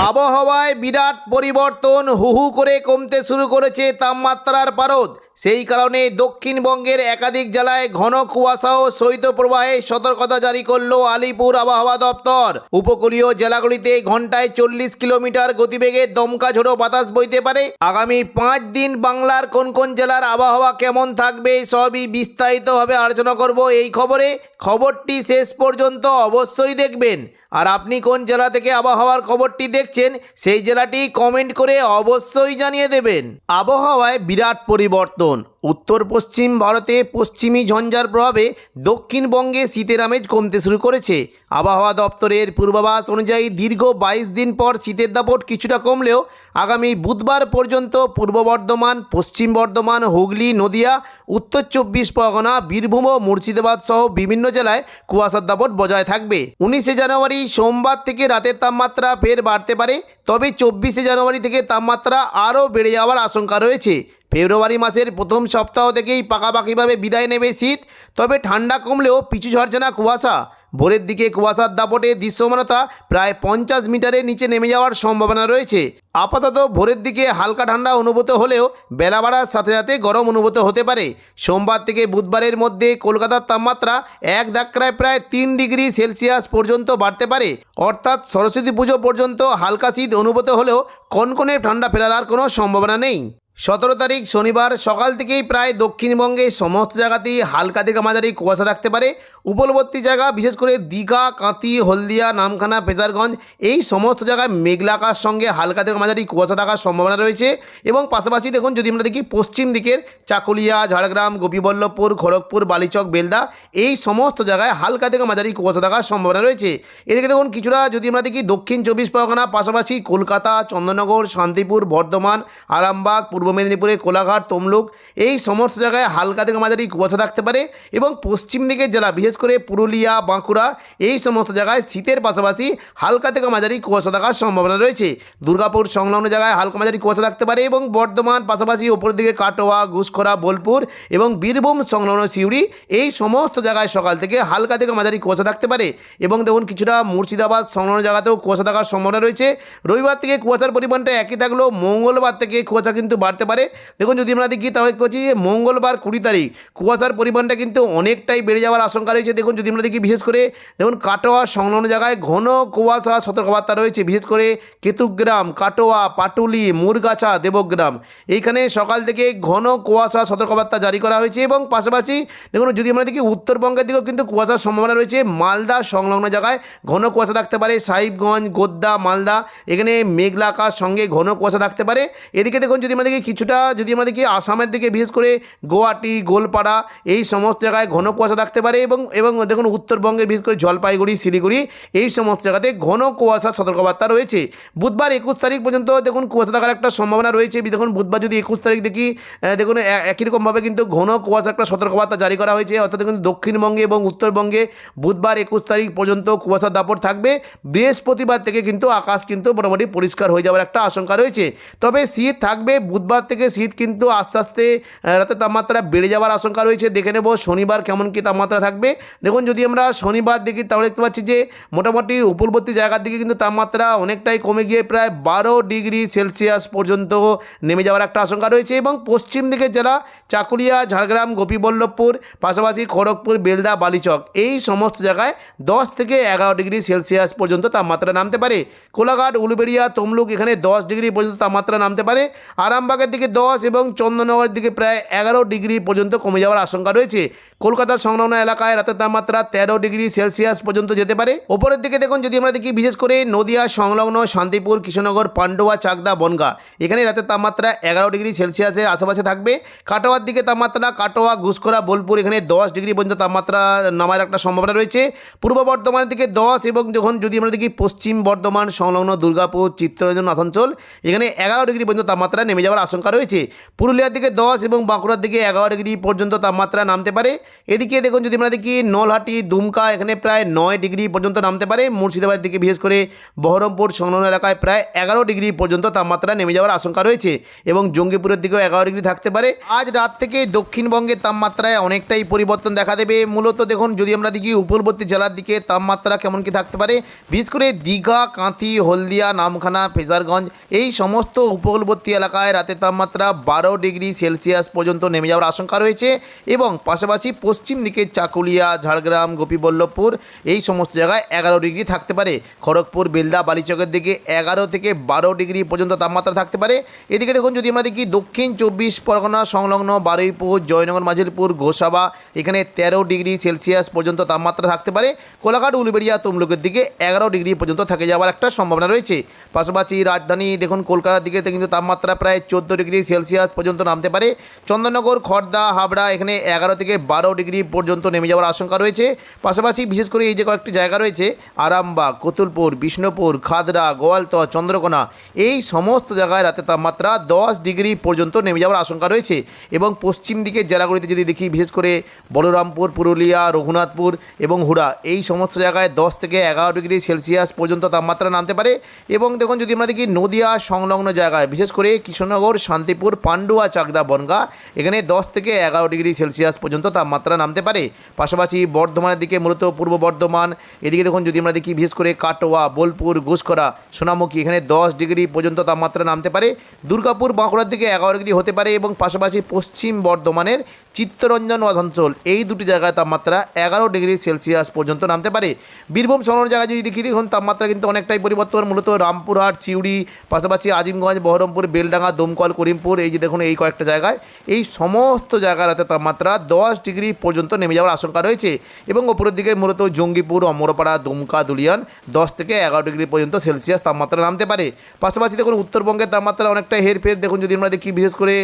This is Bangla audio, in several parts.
আবহাওয়ায় বিরাট পরিবর্তন, হু হু করে কমতে শুরু করেছে তাপমাত্রার পারদ। সেই কারণে দক্ষিণবঙ্গের একাধিক জেলায় ঘন কুয়াশা ও শৈত্যপ্রবাহে সতর্কতা জারি করল আলিপুর আবহাওয়া দপ্তর। উপকূলীয় জেলাগুলিতে ঘন্টায় 40 কিলোমিটার গতিবেগে দমকা ঝোড়ো বাতাস বইতে পারে। আগামী 5 দিন বাংলার কোন কোন জেলার আবহাওয়া কেমন থাকবে সবই বিস্তারিতভাবে আলোচনা করব এই খবরে। খবরটি শেষ পর্যন্ত অবশ্যই দেখবেন। আর আপনি কোন জেলা থেকে আবহাওয়ার খবরটি দেখছেন সেই জেলাটি কমেন্ট করে অবশ্যই জানিয়ে দেবেন। আবহাওয়ায় বিরাট পরিবর্তন। উত্তর পশ্চিম ভারতে পশ্চিমী ঝঞ্ঝার প্রভাবে দক্ষিণবঙ্গে শীতের আমেজ কমতে শুরু করেছে। আবহাওয়া দপ্তরের পূর্বাভাস অনুযায়ী দীর্ঘ 22 দিন পর শীতের দাপট কিছুটা কমলেও আগামী বুধবার পর্যন্ত পূর্ব বর্ধমান, পশ্চিম বর্ধমান, হুগলি, নদিয়া, উত্তর 24 পরগনা, বীরভূম ও মুর্শিদাবাদ সহ বিভিন্ন জেলায় কুয়াশার দাপট বজায় থাকবে। 19শে জানুয়ারি সোমবার থেকে রাতের তাপমাত্রা ফের বাড়তে পারে, তবে 24শে জানুয়ারি থেকে তাপমাত্রা আরও বেড়ে যাওয়ার আশঙ্কা রয়েছে। ফেব্রুয়ারি মাসের প্রথম সপ্তাহ থেকেই পাকাপাকিভাবে বিদায় নেবে শীত, তবে ঠান্ডা কমলেও পিছু ছাড়ছে না কুয়াশা। ভোরের দিকে কুয়াশার দাপটে দৃশ্যমানতা প্রায় 50 মিটারের নিচে নেমে যাওয়ার সম্ভাবনা রয়েছে। আপাতত ভোরের দিকে হালকা ঠান্ডা অনুভূত হলেও বেলা বাড়ার সাথে সাথে গরম অনুভূত হতে পারে। সোমবার থেকে বুধবারের মধ্যে কলকাতার তাপমাত্রা এক ধাক্কায় প্রায় 3 ডিগ্রি সেলসিয়াস পর্যন্ত বাড়তে পারে। অর্থাৎ সরস্বতী পুজো পর্যন্ত হালকা শীত অনুভূত হলেও কনকনে ঠান্ডা ফেরার আর কোনো সম্ভাবনা নেই। 17 তারিখ শনিবার সকাল থেকেই প্রায় দক্ষিণবঙ্গে সমস্ত জায়গাতেই হালকা থেকে মাঝারি কুয়াশা থাকতে পারে। উপকূলবর্তী জায়গা বিশেষ করে দীঘা, কাঁথি, হলদিয়া, নামখানা, ফেজারগঞ্জ এই সমস্ত জায়গায় মেঘলা আকাশ সঙ্গে হালকা থেকে মাঝারি কুয়াশা থাকার সম্ভাবনা রয়েছে। এবং পাশাপাশি দেখুন, যদি আমরা দেখি পশ্চিম দিকের চাকুলিয়া, ঝাড়গ্রাম, গোপীবল্লভপুর, খড়গপুর, বালিচক, বেলদা এই সমস্ত জায়গায় হালকা থেকে মাঝারি কুয়াশা থাকার সম্ভাবনা রয়েছে। এদিকে দেখুন কিছুটা যদি আমরা দেখি দক্ষিণ 24 পরগনা, পাশাপাশি কলকাতা, চন্দননগর, শান্তিপুর, বর্ধমান, আরামবাগ, পূর্ব মেদিনীপুরে কোলাঘাট, তমলুক এই সমস্ত জায়গায় হালকা থেকে মাঝারি কুয়াশা থাকতে পারে। এবং পশ্চিম দিকের জেলা বিশেষ করে পুরুলিয়া, বাঁকুড়া এই সমস্ত জায়গায় শীতের পাশাপাশি হালকা থেকে মাঝারি কুয়াশা থাকার সম্ভাবনা রয়েছে। দুর্গাপুর সংলগ্ন জায়গায় হালকা মাঝারি কুয়াশা থাকতে পারে। এবং বর্ধমান, পাশাপাশি ওপরের দিকে কাটোয়া, ঘুষখরা, বোলপুর এবং বীরভূম সংলগ্ন সিউড়ি এই সমস্ত জায়গায় সকাল থেকে হালকা থেকে মাঝারি কুয়াশা থাকতে পারে। এবং দেখুন কিছুটা মুর্শিদাবাদ সংলগ্ন জায়গাতেও কুয়াশা থাকার সম্ভাবনা রয়েছে। রবিবার থেকে কুয়াশার পরিমাণটা একই থাকলেও মঙ্গলবার থেকে কুয়াশা কিন্তু বাড়তে পারে। দেখুন যদি আমরা দেখি তাহলে বলছি মঙ্গলবার 20 তারিখ কুয়াশার পরিমাণটা কিন্তু অনেকটাই বেড়ে যাওয়ার আশঙ্কা রয়েছে। দেখুন যদি আমরা দেখি বিশেষ করে দেখুন কাটোয়া সংলগ্ন জায়গায় ঘন কুয়াশা সতর্কবার্তা রয়েছে। বিশেষ করে কেতুগ্রাম, কাটোয়া, পাটুলি, মুরগাছা, দেবগ্রাম এইখানে সকাল থেকে ঘন কুয়াশা সতর্কবার্তা জারি করা হয়েছে। এবং পাশাপাশি দেখুন যদি আমরা দেখি উত্তরবঙ্গের দিকেও কিন্তু কুয়াশার সম্ভাবনা রয়েছে। মালদা সংলগ্ন জায়গায় ঘন কুয়াশা থাকতে পারে। সাহিবগঞ্জ, গোদ্দা, মালদা এখানে মেঘলা আকাশ সঙ্গে ঘন কুয়াশা থাকতে পারে। এদিকে দেখুন যদি আমরা দেখি কিছুটা যদি আমরা দেখি আসামের দিকে বিশেষ করে গুয়াহাটি, গোলপাড়া এই সমস্ত জায়গায় ঘন কুয়াশা থাকতে পারে। এবং দেখুন উত্তরবঙ্গের বিশেষ করে জলপাইগুড়ি, শিলিগুড়ি এই সমস্ত জায়গাতে ঘন কুয়াশা সতর্কবার্তা রয়েছে। বুধবার 21 তারিখ পর্যন্ত দেখুন কুয়াশা থাকার একটা সম্ভাবনা রয়েছে। দেখুন বুধবার যদি 21 তারিখ দেখি দেখুন একই রকমভাবে কিন্তু ঘন কুয়াশা একটা সতর্কবার্তা জারি করা হয়েছে। অর্থাৎ কিন্তু দক্ষিণবঙ্গে এবং উত্তরবঙ্গে বুধবার 21 তারিখ পর্যন্ত কুয়াশার দাপট থাকবে। বৃহস্পতিবার থেকে কিন্তু আকাশ কিন্তু মোটামুটি পরিষ্কার হয়ে যাওয়ার একটা আশঙ্কা রয়েছে। তবে শীত থাকবে। বুধবার থেকে শীত কিন্তু আস্তে আস্তে রাতের তাপমাত্রা বেড়ে যাওয়ার আশঙ্কা রয়েছে। দেখে নেব শনিবার কেমন কী তাপমাত্রা থাকবে। দেখুন যদি আমরা শনিবার দেখি তাহলে দেখতে পাচ্ছি যে মোটামুটি উপকূলবর্তী জায়গার দিকে কিন্তু তাপমাত্রা অনেকটাই কমে গিয়ে প্রায় 12 ডিগ্রি সেলসিয়াস পর্যন্ত নেমে যাওয়ার একটা আশঙ্কা রয়েছে। এবং পশ্চিম দিকের জেলা চাকুলিয়া, ঝাড়গ্রাম, গোপীবল্লভপুর, পাশাপাশি খড়গপুর, বেলদা, বালিচক এই সমস্ত জায়গায় 10 থেকে 11 ডিগ্রি সেলসিয়াস পর্যন্ত তাপমাত্রা নামতে পারে। কোলাঘাট, উলুবেড়িয়া, তমলুক এখানে 10 ডিগ্রি পর্যন্ত তাপমাত্রা নামতে পারে। আরামবাগের দিকে 10 এবং চন্দননগরের দিকে প্রায় 11 ডিগ্রি পর্যন্ত কমে যাওয়ার আশঙ্কা রয়েছে। কলকাতার সংলগ্ন এলাকায় রাতের তাপমাত্রা 13 ডিগ্রি সেলসিয়াস পর্যন্ত যেতে পারে। ওপরের দিকে দেখুন যদি আমরা দেখি বিশেষ করে নদিয়া সংলগ্ন শান্তিপুর, কৃষ্ণনগর, পান্ডুয়া, চাকদা, বনগাঁ এখানে রাতের তাপমাত্রা 11 ডিগ্রি সেলসিয়াসের আশেপাশে থাকবে। কাটোয়ার দিকে তাপমাত্রা কাটোয়া, ঘুষখরা, বোলপুর এখানে 10 ডিগ্রি পর্যন্ত তাপমাত্রা নামার একটা সম্ভাবনা রয়েছে। পূর্ব বর্ধমানের দিকে 10 এবং যখন যদি আমরা দেখি পশ্চিম বর্ধমান সংলগ্ন দুর্গাপুর, চিত্তরঞ্জন, আসানসোল এখানে 11 ডিগ্রি পর্যন্ত তাপমাত্রা নেমে যাওয়ার আশঙ্কা রয়েছে। পুরুলিয়ার দিকে 10 এবং বাঁকুড়ার দিকে 11 ডিগ্রি পর্যন্ত তাপমাত্রা নামতে পারে। এদিকে দেখুন যদি আমরা দেখি নলহাটি দুমকা এখানে প্রায় 9 ডিগ্রি পর্যন্ত নামতে পারে। মুর্শিদাবাদের দিকে বিশেষ করে বহরমপুর সংলগ্ন এলাকায় প্রায় 11 ডিগ্রি পর্যন্ত তাপমাত্রা নেমে যাওয়ার আশঙ্কা রয়েছে এবং জঙ্গিপুরের দিকেও 11 ডিগ্রি থাকতে পারে। আজ রাত থেকে দক্ষিণবঙ্গের তাপমাত্রায় অনেকটাই পরিবর্তন দেখা দেবে। মূলত দেখুন যদি আমরা দেখি উপকূলবর্তী জেলার দিকে তাপমাত্রা কেমন কি থাকতে পারে, বিশেষ করে দীঘা, কাঁথি, হলদিয়া, নামখানা, ফেজারগঞ্জ এই সমস্ত উপকূলবর্তী এলাকায় রাতের তাপমাত্রা 12 ডিগ্রি সেলসিয়াস পর্যন্ত নেমে যাওয়ার আশঙ্কা রয়েছে এবং পাশাপাশি পশ্চিম দিকে চাকুলিয়া, ঝাড়গ্রাম, গোপীবল্লভপুর এই সমস্ত জায়গায় 11 ডিগ্রি থাকতে পারে। খড়গপুর, বেলদা, বালিচকের দিকে 11 থেকে 12 ডিগ্রি পর্যন্ত তাপমাত্রা থাকতে পারে। এদিকে দেখুন যদি আমরা দেখি দক্ষিণ 24 পরগনা সংলগ্ন বারুইপুর, জয়নগর, মাঝিলপুর, গোসাবা এখানে 13 ডিগ্রি সেলসিয়াস পর্যন্ত তাপমাত্রা থাকতে পারে। কোলাঘাট, উলুবেড়িয়া, তমলুকের দিকে 11 ডিগ্রি পর্যন্ত থেকে যাওয়ার একটা সম্ভাবনা রয়েছে। পাশাপাশি রাজধানী দেখুন কলকাতার দিকে কিন্তু তাপমাত্রা প্রায় 14 ডিগ্রি সেলসিয়াস পর্যন্ত নামতে পারে। চন্দননগর, খড়দা, হাবড়া এখানে 11 থেকে 12 ডিগ্রি পর্যন্ত নেমে যাওয়ার আশঙ্কা রয়েছে। পাশাপাশি বিশেষ করে এই যে কয়েকটি জায়গা রয়েছে আরামবাগ, কতুলপুর, বিষ্ণুপুর, খাদড়া, গোয়ালতর, চন্দ্রকোনা এই সমস্ত জায়গায় রাতে তাপমাত্রা 10 ডিগ্রি পর্যন্ত নেমে যাওয়ার আশঙ্কা রয়েছে এবং পশ্চিম দিকের জেলাগুলিতে যদি দেখি বিশেষ করে বলরামপুর, পুরুলিয়া, রঘুনাথপুর এবং হুড়া এই সমস্ত জায়গায় 10 থেকে 11 ডিগ্রি সেলসিয়াস পর্যন্ত তাপমাত্রা নামতে পারে। এবং দেখুন যদি আমরা দেখি নদিয়া সংলগ্ন জায়গায় বিশেষ করে কৃষ্ণনগর, শান্তিপুর, পান্ডুয়া, চাকদা, বনগাঁ এখানে 10 থেকে 11 ডিগ্রি সেলসিয়াস পর্যন্ত তাপমাত্রা নামতে পারে। পাশাপাশি বর্ধমানের দিকে মূলত পূর্ব বর্ধমান এদিকে দেখুন যদি আমরা দেখি বিশেষ করে কাটোয়া, বোলপুর, ঘুষকরা, সোনামুখী এখানে 10 ডিগ্রি পর্যন্ত তাপমাত্রা নামতে পারে। দুর্গাপুর, বাঁকুড়ার দিকে 11 ডিগ্রি হতে পারে এবং পাশাপাশি পশ্চিম বর্ধমানের চিত্তরঞ্জন অঞ্চল এই দুটি জায়গায় তাপমাত্রা 11 ডিগ্রি সেলসিয়াস পর্যন্ত নামতে পারে। বীরভূম সংলগ্ন জায়গায় যদি দেখি দেখুন তাপমাত্রা কিন্তু অনেকটাই পরিবর্তন। মূলত রামপুরহাট, সিউড়ি, পাশাপাশি আজিমগঞ্জ, বহরমপুর, বেলডাঙ্গা, দমকল, করিমপুর এই যে দেখুন এই কয়েকটা জায়গায় এই সমস্ত জায়গার রাতে তাপমাত্রা 10 ডিগ্রি পর্যন্ত নেমে যাওয়ার আশঙ্কা রয়েছে এবং ওপরের দিকে মূলত জঙ্গিপুর, অমরপাড়া, দুমকা, দুলিয়ান 10 থেকে 11 ডিগ্রি পর্যন্ত সেলসিয়াস তাপমাত্রা নামতে পারে। পাশাপাশি দেখুন উত্তরবঙ্গের তাপমাত্রা অনেকটা হেরফের। দেখুন যদি আমরা দেখি বিশেষ করে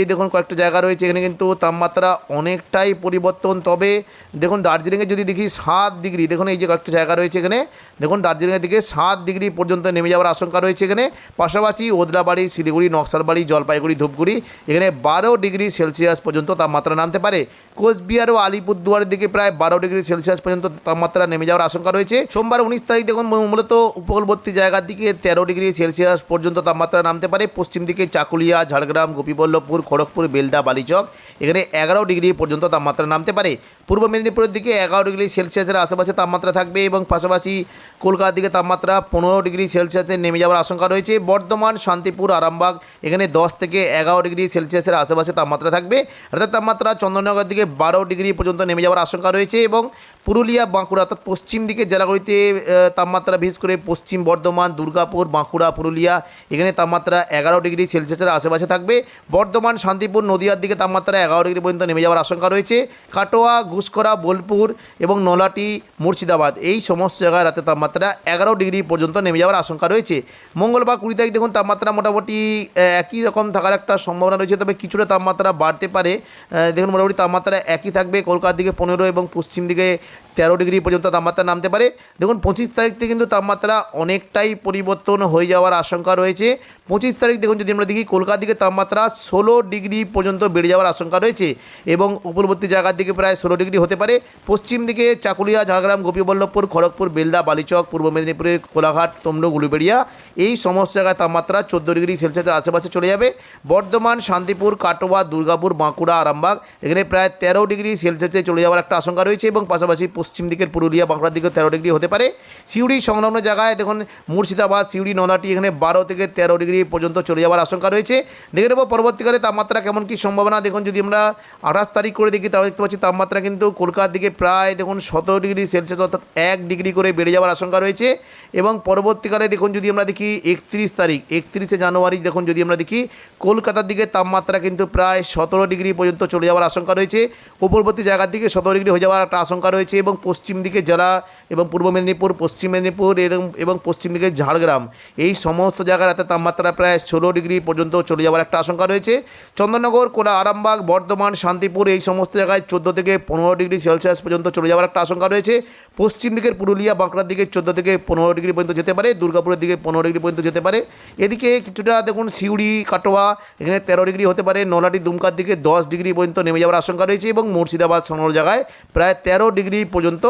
এই দেখুন কয়েকটা জায়গা রয়েছে এখানে কিন্তু তাপমাত্রা অনেকটাই পরিবর্তন। তবে দেখুন দার্জিলিংয়ে যদি দেখি 7 ডিগ্রি, দেখুন এই যে কয়েকটা জায়গা রয়েছে এখানে দেখুন দার্জিলিংয়ের দিকে 7 ডিগ্রি পর্যন্ত নেমে যাওয়ার আশঙ্কা রয়েছে এখানে। পাশাপাশি ওদলাবাড়ি, শিলিগুড়ি, নকশালবাড়ি, জলপাইগুড়ি, ধূপগুড়ি এখানে 12 ডিগ্রি সেলসিয়াস পর্যন্ত তাপমাত্রা নামতে পারে। কোচবিহার ও আলিপুরদুয়ারের দিকে প্রায় 12 ডিগ্রি সেলসিয়াস পর্যন্ত তাপমাত্রা নেমে যাওয়ার আশঙ্কা রয়েছে। সোমবার 19 তারিখ দেখুন মূলত উপকূলবর্তী জায়গার দিকে 13 ডিগ্রি সেলসিয়াস পর্যন্ত তাপমাত্রা নামতে পারে। পশ্চিম দিকে চাকুলিয়া, ঝাড়গ্রাম, গোপীবল্লভপুর, খড়গপুর, বেলদা, বালিচক এখানে 11 ডিগ্রি পর্যন্ত তাপমাত্রা নামতে পারে। পূর্ব মেদিনীপুরের দিকে 11 ডিগ্রি সেলসিয়াসের আশেপাশে তাপমাত্রা থাকবে এবং পাশাপাশি কলকাতার দিকে তাপমাত্রা 15 ডিগ্রি সেলসিয়াসে নেমে যাওয়ার আশঙ্কা রয়েছে। বর্ধমান, শান্তিপুর, আরামবাগ এখানে 10 থেকে 11 ডিগ্রি সেলসিয়াসের আশেপাশে তাপমাত্রা থাকবে। অর্থাৎ তাপমাত্রা চন্দননগরের দিকে 12 ডিগ্রি পর্যন্ত নেমে যাওয়ার আশঙ্কা রয়েছে এবং পুরুলিয়া, বাঁকুড়া অর্থাৎ পশ্চিম দিকের জেলাগুলিতে তাপমাত্রা বিশেষ করে পশ্চিম বর্ধমান, দুর্গাপুর, বাঁকুড়া, পুরুলিয়া এখানে তাপমাত্রা 11 ডিগ্রি সেলসিয়াসের আশেপাশে থাকবে। বর্ধমান, শান্তিপুর, নদিয়ার দিকে তাপমাত্রা 11 ডিগ্রি পর্যন্ত নেমে যাওয়ার আশঙ্কা রয়েছে। কাটোয়া, ঘুষকরা, বোলপুর এবং নলহাটি, মুর্শিদাবাদ এই সমস্ত জায়গায় রাতে তাপমাত্রা 11 ডিগ্রি পর্যন্ত নেমে যাওয়ার আশঙ্কা রয়েছে। মঙ্গলবার 20 তারিখ দেখুন তাপমাত্রা মোটামুটি একই রকম থাকার একটা সম্ভাবনা রয়েছে, তবে কিছুটা তাপমাত্রা বাড়তে পারে। দেখুন মোটামুটি তাপমাত্রা একই থাকবে। কলকাতার দিকে 15 এবং পশ্চিম দিকে 13 ডিগ্রি পর্যন্ত তাপমাত্রা নামতে পারে। দেখুন 25 তারিখ থেকে কিন্তু তাপমাত্রা অনেকটাই পরিবর্তন হয়ে যাওয়ার আশঙ্কা রয়েছে। 25 তারিখ দেখুন যদি আমরা দেখি কলকাতার দিকে তাপমাত্রা 16 ডিগ্রি পর্যন্ত বেড়ে যাওয়ার আশঙ্কা রয়েছে এবং উপকূলবর্তী জায়গার দিকে প্রায় 16 ডিগ্রি হতে পারে। পশ্চিম দিকে চাকুলিয়া, ঝাড়গ্রাম, গোপীবল্লভপুর, খড়গপুর, বেলদা, বালিচক, পূর্ব মেদিনীপুরের কোলাঘাট, তমলুক, উলুবেড়িয়া এই সমস্ত জায়গায় তাপমাত্রা 14 ডিগ্রি সেলসিয়াসের আশেপাশে চলে যাবে। বর্ধমান, শান্তিপুর, কাটোয়া, দুর্গাপুর, বাঁকুড়া, আরামবাগ এখানে প্রায় 13 ডিগ্রি সেলসিয়াসে চলে যাওয়ার একটা আশঙ্কা রয়েছে এবং পাশাপাশি পশ্চিম দিকের পুরুলিয়া, বাঁকুড়ার দিকে 13 ডিগ্রি হতে পারে। সিউড়ি সংলগ্ন জায়গায় দেখুন মুর্শিদাবাদ, সিউড়ি, নলহাটি এখানে 12 থেকে 13 ডিগ্রি পর্যন্ত চলে যাওয়ার আশঙ্কা রয়েছে। দেখে নেব পরবর্তীকালে তাপমাত্রা কেমন কী সম্ভাবনা। দেখুন যদি আমরা 28 তারিখ করে দেখি তাহলে দেখতে পাচ্ছি তাপমাত্রা কিন্তু কলকাতার দিকে প্রায় দেখুন 17 ডিগ্রি সেলসিয়াস অর্থাৎ 1 ডিগ্রি করে বেড়ে যাওয়ার আশঙ্কা রয়েছে এবং পরবর্তীকালে দেখুন যদি আমরা দেখি 31 তারিখ 31শে জানুয়ারি দেখুন যদি আমরা দেখি কলকাতার দিকে তাপমাত্রা কিন্তু প্রায় 17 ডিগ্রি পর্যন্ত চলে যাওয়ার আশঙ্কা রয়েছে। উপরবর্তী জায়গার দিকে 17 ডিগ্রি হয়ে যাওয়ার একটা আশঙ্কা রয়েছে এবং পশ্চিম দিকে জেলা এবং পূর্ব মেদিনীপুর, পশ্চিম মেদিনীপুর এবং পশ্চিম দিকে ঝাড়গ্রাম এই সমস্ত জায়গার রাতে তাপমাত্রা প্রায় 16 ডিগ্রি পর্যন্ত চলে যাওয়ার একটা আশঙ্কা রয়েছে। চন্দননগর, কোলা, আরামবাগ, বর্ধমান, শান্তিপুর এই সমস্ত জায়গায় 14 থেকে 15 ডিগ্রি সেলসিয়াস পর্যন্ত চলে যাওয়ার একটা আশঙ্কা রয়েছে। পশ্চিম দিকের পুরুলিয়া বাঁকুড়ার দিকে 14 থেকে 15 ডিগ্রি পর্যন্ত যেতে পারে, দুর্গাপুরের দিকে 15 ডিগ্রি পর্যন্ত যেতে পারে। এদিকে কিছুটা দেখুন সিউড়ি কাটোয়া এখানে 13 ডিগ্রি হতে পারে, নলহাটি দুমকার দিকে 10 ডিগ্রি পর্যন্ত নেমে যাওয়ার আশঙ্কা রয়েছে এবং মুর্শিদাবাদ সোনার জায়গায় প্রায় 13 ডিগ্রি পর্যন্ত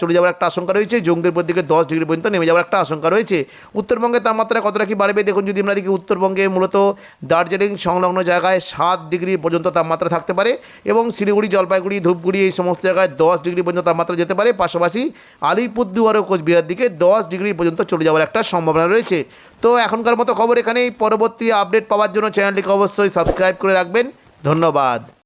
চলে যাওয়ার একটা আশঙ্কা রয়েছে। জঙ্গিপুরের দিকে 10 ডিগ্রি পর্যন্ত নেমে যাওয়ার একটা আশঙ্কা রয়েছে। উত্তরবঙ্গে তাপমাত্রা কতটা কি বাড়বে দেখুন, যদি আমরা দেখি উত্তরবঙ্গে মূলত দার্জিলিং সংলগ্ন জায়গায় 7 ডিগ্রি পর্যন্ত তাপমাত্রা থাকতে পারে এবং শিলিগুড়ি, জলপাইগুড়ি, ধূপগুড়ি এই সমস্ত জায়গায় 10 ডিগ্রি পর্যন্ত তাপমাত্রা যেতে পারে। পাশাপাশি আলিপুরদুয়ার ও কোচবিহার দিকে 10 ডিগ্রি পর্যন্ত চলে যাওয়ার একটা সম্ভাবনা রয়েছে। তো এখনকার মতো খবর এখানেই। পরবর্তী আপডেট পাওয়ার জন্য চ্যানেলটিকে অবশ্যই সাবস্ক্রাইব করে রাখবেন। ধন্যবাদ।